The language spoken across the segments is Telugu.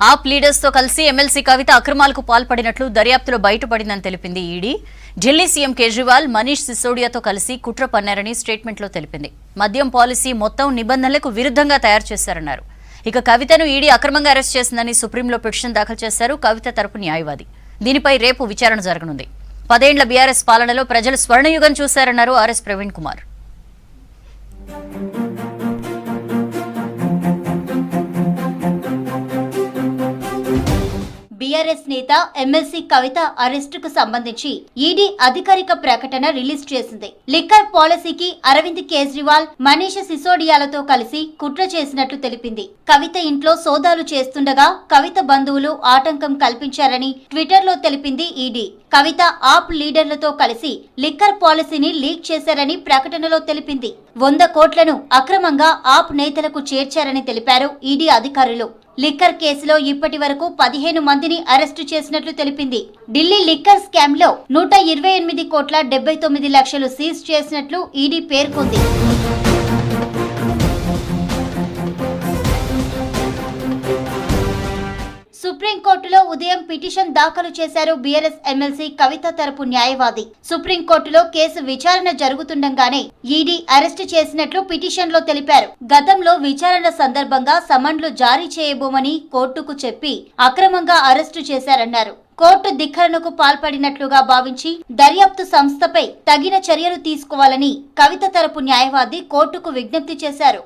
ఆప్ లీడర్స్ తో కలిసి ఎమ్మెల్సీ కవిత అక్రమాలకు పాల్పడినట్లు దర్యాప్తులో బయటపడిందని తెలిపింది ఈడీ. ఢిల్లీ సీఎం కేజ్రీవాల్ మనీష్ సిసోడియాతో కలిసి కుట్ర పన్నారని స్టేట్మెంట్లో తెలిపింది. మద్యం పాలసీ మొత్తం నిబంధనలకు విరుద్ధంగా తయారు చేశారన్నారు. ఇక కవితను ఈడీ అక్రమంగా అరెస్ట్ చేసిందని సుప్రీంలో పిటిషన్ దాఖలు చేశారు కవిత తరపు న్యాయవాది. దీనిపై రేపు విచారణ జరగనుంది. 10 ఏళ్ల బీఆర్ఎస్ పాలనలో ప్రజలు స్వర్ణయుగం చూశారన్నారు ఆర్ఎస్ ప్రవీణ్ కుమార్. బీఆర్ఎస్ నేత ఎమ్మెల్సీ కవిత అరెస్టుకు సంబంధించి ఈడీ అధికారిక ప్రకటన రిలీజ్ చేసింది. లిక్కర్ పాలసీకి అరవింద్ కేజ్రీవాల్, మనీష్ సిసోడియాలతో కలిసి కుట్ర చేసినట్లు తెలిపింది. కవిత ఇంట్లో సోదాలు చేస్తుండగా కవిత బంధువులు ఆటంకం కల్పించారని ట్విట్టర్లో తెలిపింది ఈడీ. కవిత ఆప్ లీడర్లతో కలిసి లిక్కర్ పాలసీని లీక్ చేశారని ప్రకటనలో తెలిపింది. 100 కోట్లను అక్రమంగా ఆప్ నేతలకు చేర్చారని తెలిపారు ఈడీ అధికారులు. లిక్కర్ కేసులో ఇప్పటి వరకు 15 మందిని అరెస్టు చేసినట్లు తెలిపింది. ఢిల్లీ లిక్కర్ స్కామ్ లో 128 కోట్ల 79 లక్షలు సీజ్ చేసినట్లు ఈడీ పేర్కొంది. సుప్రీంకోర్టులో ఉదయం పిటిషన్ దాఖలు చేశారు బీఆర్ఎస్ ఎమ్మెల్సీ కవిత తరపు న్యాయవాది. సుప్రీంకోర్టులో కేసు విచారణ జరుగుతుండగానే ఈడీ అరెస్టు చేసినట్లు పిటిషన్ లో తెలిపారు. గతంలో విచారణ సందర్భంగా సమన్లు జారీ చేయబోమని కోర్టుకు చెప్పి అక్రమంగా అరెస్టు చేశారన్నారు. కోర్టు ధిక్కరణకు పాల్పడినట్లుగా భావించి దర్యాప్తు సంస్థపై తగిన చర్యలు తీసుకోవాలని కవిత తరపు న్యాయవాది కోర్టుకు విజ్ఞప్తి చేశారు.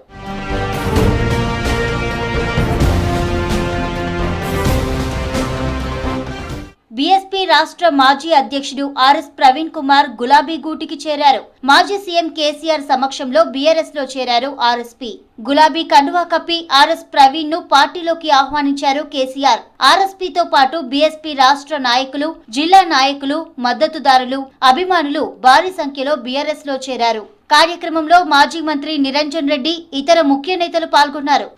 బీఎస్పీ రాష్ట్ర మాజీ అధ్యక్షుడు ఆర్ఎస్ ప్రవీణ్ కుమార్ గులాబీ గూటికి చేరారు. మాజీ సీఎం కేసీఆర్ సమక్షంలో బీఆర్ఎస్ లో చేరారు ఆర్ఎస్పీ. గులాబీ కండువా కప్పి ఆర్ఎస్ ప్రవీణ్ ను పార్టీలోకి ఆహ్వానించారు కేసీఆర్. ఆర్ఎస్పీతో పాటు బీఎస్పీ రాష్ట్ర నాయకులు, జిల్లా నాయకులు, మద్దతుదారులు, అభిమానులు భారీ సంఖ్యలో బీఆర్ఎస్ లో చేరారు. కార్యక్రమంలో మాజీ మంత్రి నిరంజన్ రెడ్డి, ఇతర ముఖ్య నేతలు పాల్గొన్నారు.